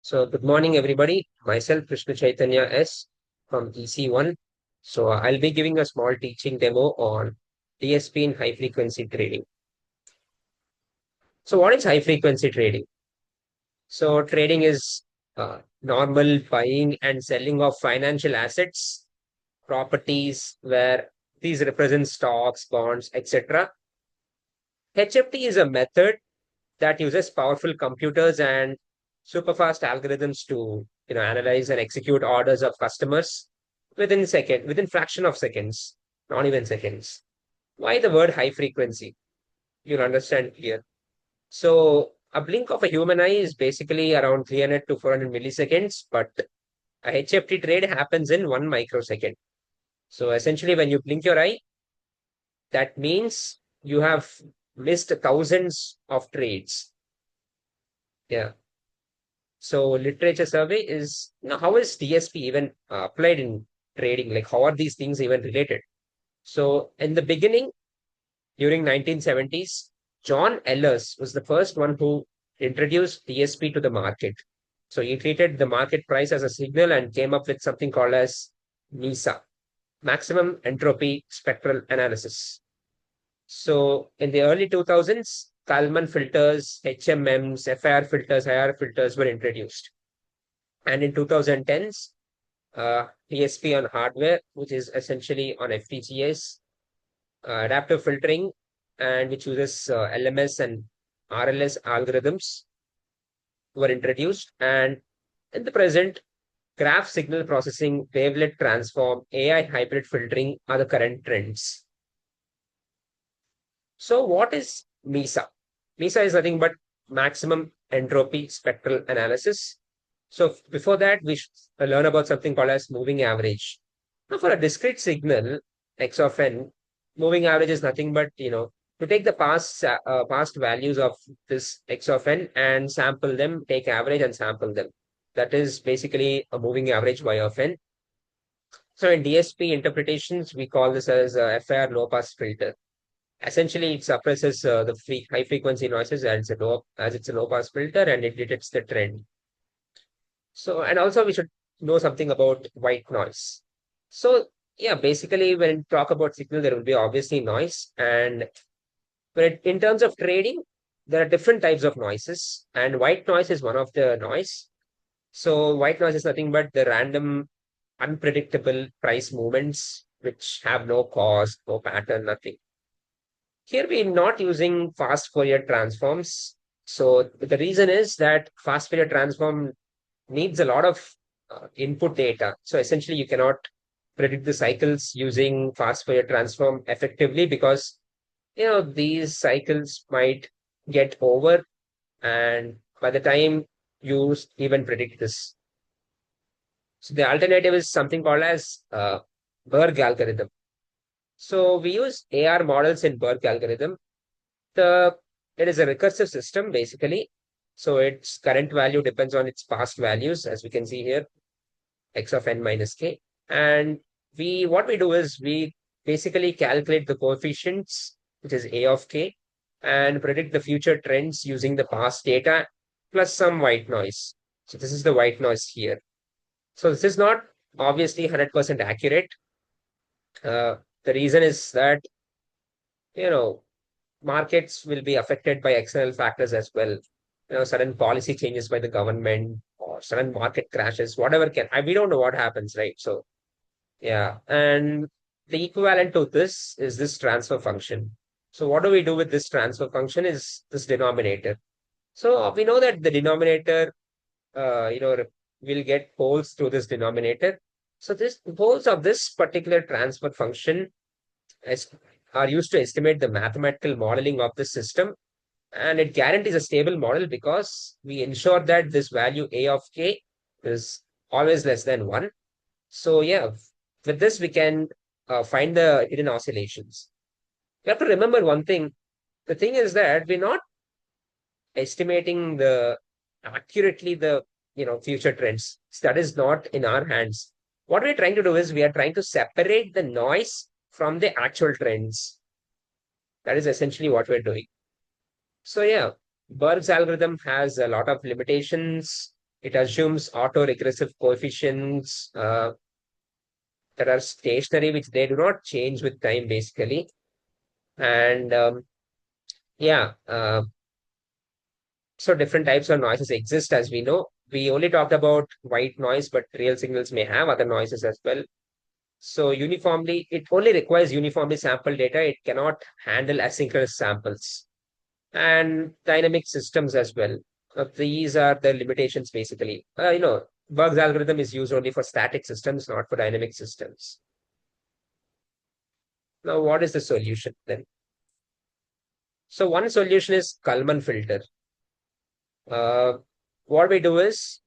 So good morning, everybody. Myself, Krishna Chaitanya S from EC1. So I'll be giving a small teaching demo on DSP in high frequency trading. So what is high frequency trading? So trading is normal buying and selling of financial assets, properties where these represent stocks, bonds, etc. HFT is a method that uses powerful computers and superfast algorithms to analyze and execute orders of customers within fraction of seconds, not even seconds. Why the word high frequency? You'll understand here. So a blink of a human eye is basically around 300 to 400 milliseconds, but a HFT trade happens in 1 microsecond. So essentially, when you blink your eye, that means you have missed thousands of trades. Yeah. So literature survey is, how is DSP even applied in trading? Like how are these things even related? So in the beginning, during 1970s, John Ehlers was the first one who introduced DSP to the market. So he treated the market price as a signal and came up with something called as MISA, maximum entropy spectral analysis. So in the early 2000s, Kalman filters, HMMs, FIR filters, IR filters were introduced. And in 2010s, DSP on hardware, which is essentially on FPGAs, adaptive filtering, and which uses LMS and RLS algorithms were introduced. And in the present, graph signal processing, wavelet transform, AI hybrid filtering are the current trends. So, what is MISA? MISA is nothing but maximum entropy spectral analysis. So, before that, we should learn about something called as moving average. Now, for a discrete signal, x of n, moving average is nothing but, to take the past values of this x of n and sample them, take average and sample them. That is basically a moving average y of n. So, in DSP interpretations, we call this as a FIR low pass filter. Essentially, it suppresses the high frequency noises as it's a low pass filter and it detects the trend. So, and also we should know something about white noise. So, yeah, basically, when you talk about signal, there will be obviously noise. And in terms of trading, there are different types of noises, and white noise is one of the noise. So, white noise is nothing but the random, unpredictable price movements which have no cause, no pattern, nothing. Here we're not using fast Fourier transforms. So the reason is that fast Fourier transform needs a lot of input data. So essentially, you cannot predict the cycles using fast Fourier transform effectively because these cycles might get over, and by the time you even predict this. So the alternative is something called as Berg algorithm. So we use AR models in Berg algorithm. The it is a recursive system basically. So its current value depends on its past values, as we can see here, x of n minus k. And we what we do is we basically calculate the coefficients, which is a of k, and predict the future trends using the past data plus some white noise. So this is the white noise here. So this is not obviously 100% accurate. The reason is that you know markets will be affected by external factors as well. Sudden policy changes by the government or sudden market crashes, whatever we don't know what happens, right? So, yeah. And the equivalent to this is this transfer function. So, what do we do with this transfer function is this denominator. So, we know that the denominator, will get poles through this denominator. So, this poles of this particular transfer function is, are used to estimate the mathematical modeling of the system, and it guarantees a stable model because we ensure that this value a of k is always less than 1. So yeah, with this we can find the hidden oscillations. You have to remember one thing. The thing is that we're not estimating the accurately the future trends. That is not in our hands. What we're trying to do is we are trying to separate the noise from the actual trends. That is essentially what we're doing. So yeah, Berg's algorithm has a lot of limitations. It assumes autoregressive coefficients that are stationary, which they do not change with time, basically. And yeah, so different types of noises exist, as we know. We only talked about white noise, but real signals may have other noises as well. So uniformly, it only requires uniformly sampled data. It cannot handle asynchronous samples and dynamic systems as well. These are the limitations, basically. Berg's algorithm is used only for static systems, not for dynamic systems. Now, what is the solution then? So one solution is Kalman filter. Uh, what we do is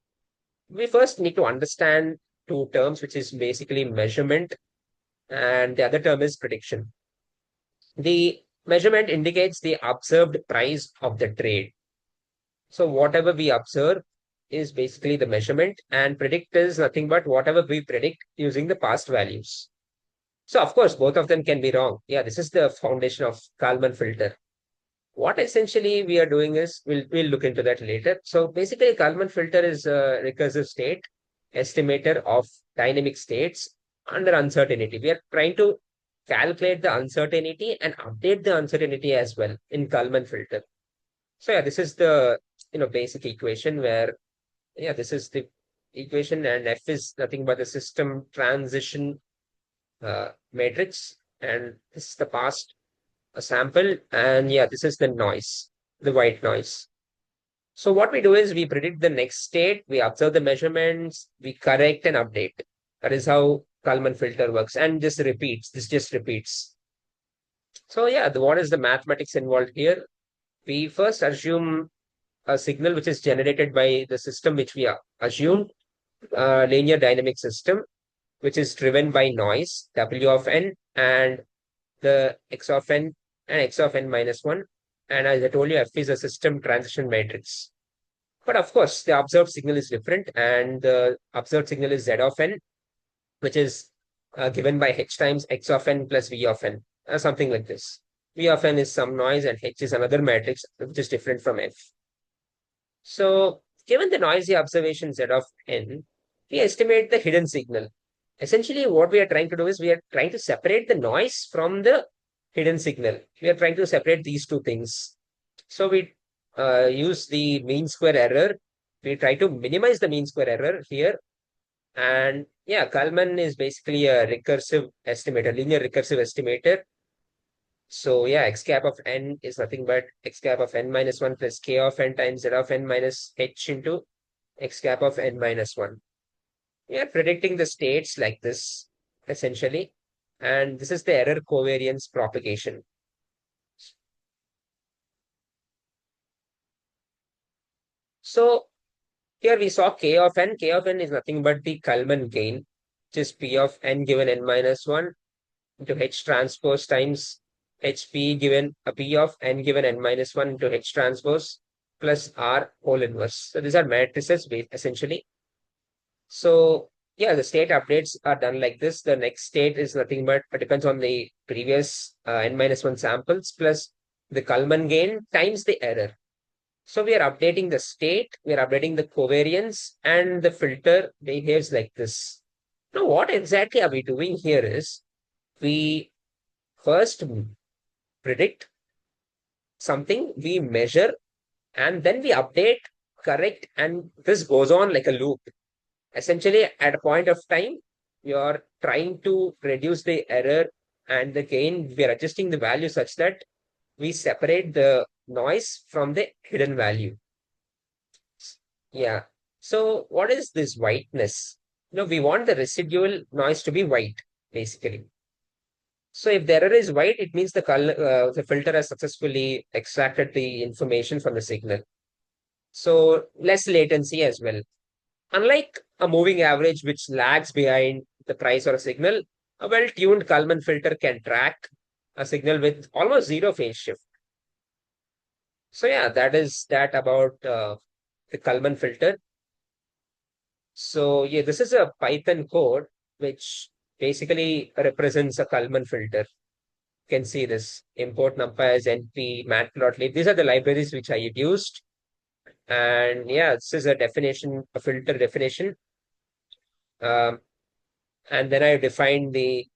we first need to understand two terms, which is basically measurement and the other term is prediction. The measurement indicates the observed price of the trade. So whatever we observe is basically the measurement, and predict is nothing but whatever we predict using the past values. So of course, both of them can be wrong. Yeah, this is the foundation of Kalman filter. What essentially we are doing is we'll look into that later. So basically, Kalman filter is a recursive state estimator of dynamic states under uncertainty. We are trying to calculate the uncertainty and update the uncertainty as well in Kalman filter. So yeah, this is the basic equation where yeah, this is the equation, and F is nothing but the system transition matrix, and this is the past a sample, and yeah, this is the noise, the white noise. So what we do is we predict the next state, we observe the measurements, we correct and update. That is how Kalman filter works, and this repeats. This just repeats. So yeah, what is the mathematics involved here? We first assume a signal which is generated by the system which we assumed, a linear dynamic system, which is driven by noise, W of n, and the x of n and x of n minus 1. And as I told you, F is a system transition matrix. But of course, the observed signal is different, and the observed signal is Z of n, which is given by h times x of n plus v of n, something like this. V of n is some noise, and h is another matrix, which is different from F. So, given the noisy observation Z of n, we estimate the hidden signal. Essentially, what we are trying to do is we are trying to separate the noise from the hidden signal. We are trying to separate these two things. So we use the mean square error. We try to minimize the mean square error here. And yeah, Kalman is basically a recursive estimator, linear recursive estimator. So yeah, x cap of n is nothing but x cap of n minus 1 plus k of n times z of n minus h into x cap of n minus 1. We are predicting the states like this, essentially. And this is the error covariance propagation. So here we saw k of n. K of n is nothing but the Kalman gain, which is p of n given n minus 1 into h transpose times hp given a p of n given n minus 1 into h transpose plus r whole inverse. So these are matrices essentially. So yeah, the state updates are done like this. The next state is nothing but it depends on the previous n minus 1 samples plus the Kalman gain times the error. So we are updating the state, we are updating the covariance, and the filter behaves like this. Now, what exactly are we doing here is we first predict something, we measure, and then we update, correct, and this goes on like a loop. Essentially, at a point of time, you're trying to reduce the error and the gain. We are adjusting the value such that we separate the noise from the hidden value. Yeah. So what is this whiteness? We want the residual noise to be white, basically. So if the error is white, it means the filter has successfully extracted the information from the signal. So less latency as well. Unlike a moving average, which lags behind the price or a signal, a well-tuned Kalman filter can track a signal with almost zero phase shift. So yeah, that is that about the Kalman filter. So yeah, this is a Python code which basically represents a Kalman filter. You can see this import numpy as np matplotlib. These are the libraries which I used. And yeah, this is a definition, a filter definition. Um, and then I define the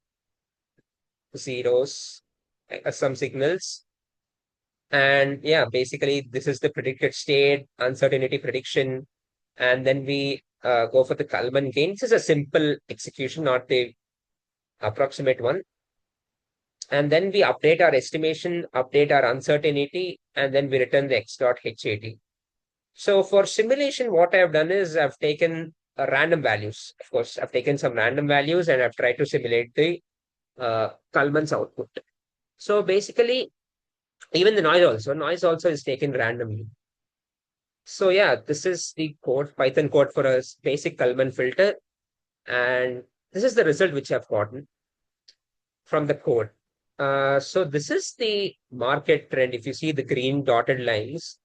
zeros, some signals. And yeah, basically this is the predicted state, uncertainty prediction. And then we go for the Kalman gain. This is a simple execution, not the approximate one. And then we update our estimation, update our uncertainty, and then we return the x dot HAT. So for simulation, what I've done is I've taken random values. Of course, I've taken some random values and I've tried to simulate the Kalman's output. So basically, even the noise also is taken randomly. So yeah, this is the code, Python code for a basic Kalman filter. And this is the result which I've gotten from the code. So this is the market trend. If you see the green dotted lines,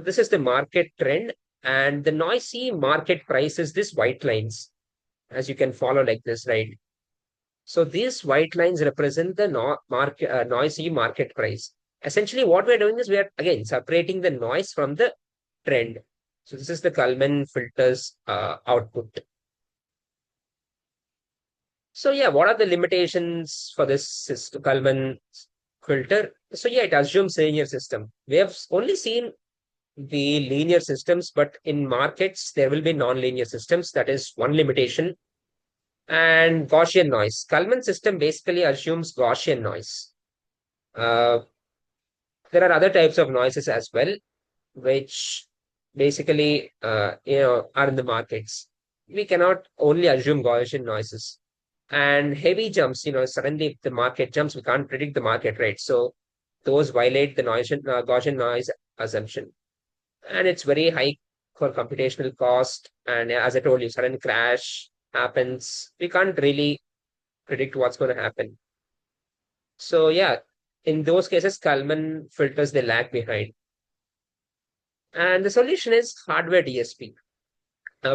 this is the market trend, and the noisy market price is this white lines, as you can follow like this, right? So these white lines represent the noisy market price. Essentially, what we're doing is we are again separating the noise from the trend. So this is the Kalman filter's output. So yeah, what are the limitations for this system, Kalman filter? So yeah, it assumes linear system. We have only seen the linear systems, but in markets, there will be non-linear systems. That is one limitation. And Gaussian noise. Kalman system basically assumes Gaussian noise. Uh, there are other types of noises as well, which basically, are in the markets. We cannot only assume Gaussian noises. And heavy jumps, suddenly if the market jumps, we can't predict the market, right? So those violate the Gaussian noise assumption. And it's very high for computational cost. And as I told you, sudden crash happens. We can't really predict what's going to happen. So yeah, in those cases, Kalman filters they lag behind. And the solution is hardware DSP,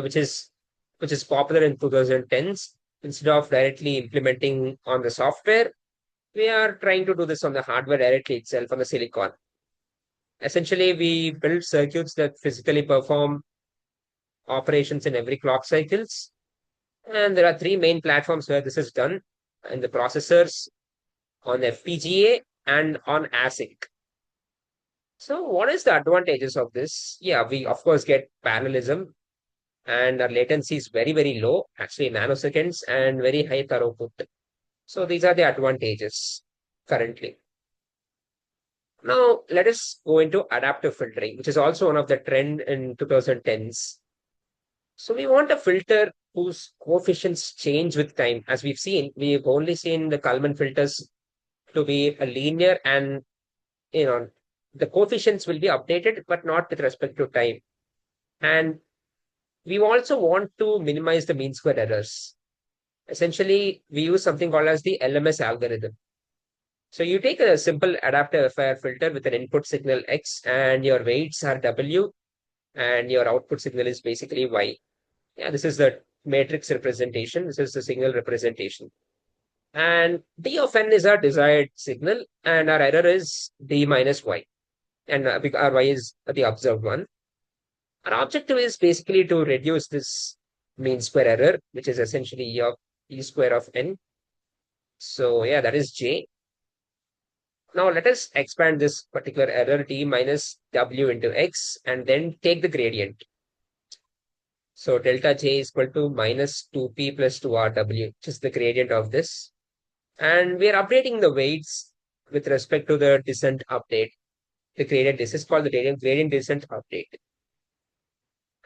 which is popular in 2010s. Instead of directly implementing on the software, we are trying to do this on the hardware directly itself on the silicon. Essentially, we build circuits that physically perform operations in every clock cycles. And there are three main platforms where this is done in the processors, on FPGA, and on ASIC. So what is the advantages of this? Yeah, we of course get parallelism and our latency is very, very low, actually nanoseconds, and very high throughput. So these are the advantages currently. Now let us go into adaptive filtering, which is also one of the trend in 2010s. So we want a filter whose coefficients change with time. As we've only seen the Kalman filters to be a linear and you know the coefficients will be updated, but not with respect to time. And we also want to minimize the mean square errors. Essentially, we use something called as the LMS algorithm. So you take a simple adaptive FIR filter with an input signal X and your weights are W and your output signal is basically Y. Yeah, this is the matrix representation. This is the signal representation. And D of N is our desired signal and our error is D minus Y. And our Y is the observed one. Our objective is basically to reduce this mean square error, which is essentially E of E square of N. So yeah, that is J. Now let us expand this particular error D minus W into X and then take the gradient. So delta J is equal to minus 2P plus 2RW, which is the gradient of this. And we are updating the weights with respect to the descent update. The gradient, this is called the gradient descent update.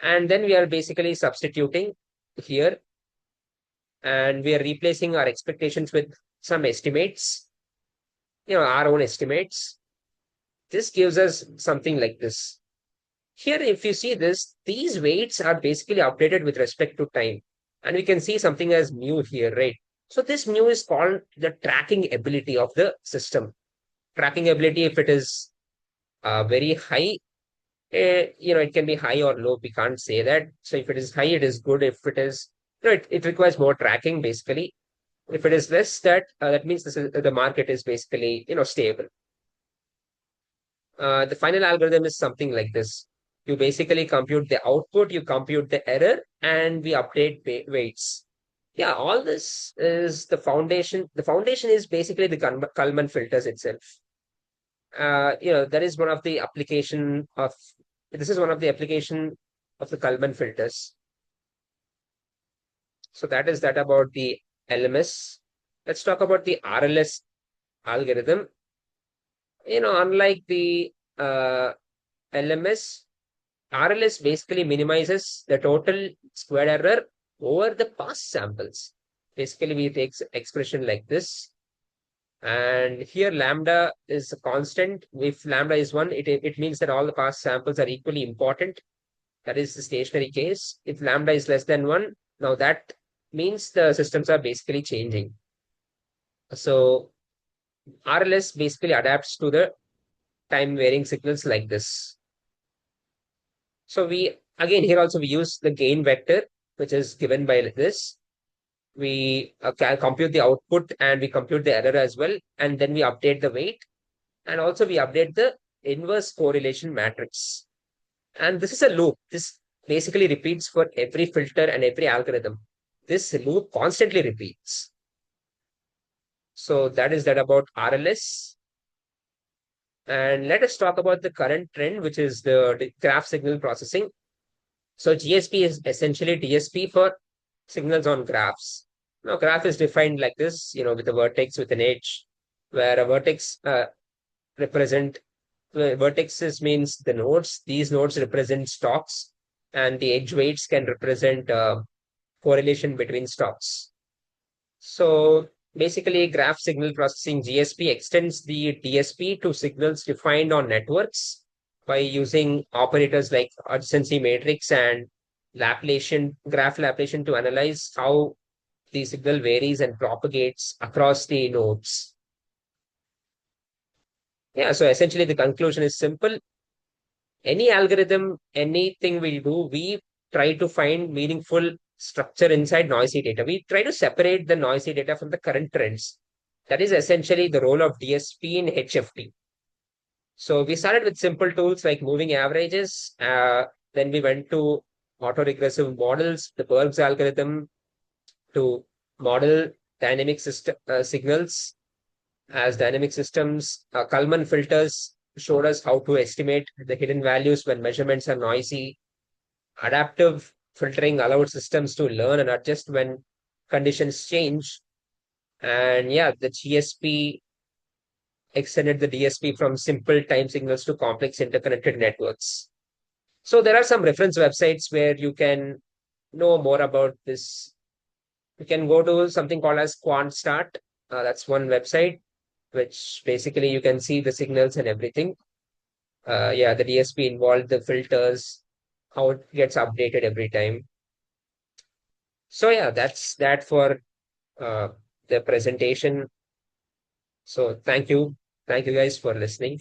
And then we are basically substituting here and we are replacing our expectations with some estimates, our own estimates. This gives us something like this. Here, if you see this, these weights are basically updated with respect to time. And we can see something as mu here, right? So this mu is called the tracking ability of the system. Tracking ability, if it is very high, it can be high or low. We can't say that. So if it is high, it is good. If it is, it requires more tracking basically. If it is less, that means the market is basically stable. The final algorithm is something like this. You basically compute the output, you compute the error, and we update weights. Yeah, all this is the foundation. The foundation is basically the Kalman filters itself. That is one of the application of this is one of the application of the Kalman filters. So that is that about the LMS. Let's talk about the RLS algorithm. Unlike the LMS, RLS basically minimizes the total squared error over the past samples. Basically, we take expression like this. And here lambda is a constant. If lambda is 1, it means that all the past samples are equally important. That is the stationary case. If lambda is less than 1, now that means the systems are basically changing. So RLS basically adapts to the time varying signals like this. So again, here also we use the gain vector, which is given by this. We can compute the output and we compute the error as well. And then we update the weight. And also we update the inverse correlation matrix. And this is a loop. This basically repeats for every filter and every algorithm. This loop constantly repeats. So that is that about RLS. And let us talk about the current trend, which is the graph signal processing. So GSP is essentially DSP for signals on graphs. Now, graph is defined like this, with a vertex with an edge, where a vertex vertexes means the nodes. These nodes represent stocks, and the edge weights can represent correlation between stocks. So basically, graph signal processing GSP extends the DSP to signals defined on networks by using operators like adjacency matrix and graph Laplacian to analyze how the signal varies and propagates across the nodes. Yeah, so essentially the conclusion is simple. Any algorithm, anything we do, we try to find meaningful structure inside noisy data. We try to separate the noisy data from the current trends. That is essentially the role of DSP in HFT. So we started with simple tools like moving averages. Then we went to autoregressive models, the Berg's algorithm to model dynamic system signals as dynamic systems. Kalman filters showed us how to estimate the hidden values when measurements are noisy. Adaptive filtering allowed systems to learn and adjust when conditions change. And yeah, the GSP extended the DSP from simple time signals to complex interconnected networks. So there are some reference websites where you can know more about this. You can go to something called as QuantStart. That's one website, which basically you can see the signals and everything. Yeah, the DSP involved, the filters, how it gets updated every time. So yeah, that's that for the presentation. So thank you. Thank you guys for listening.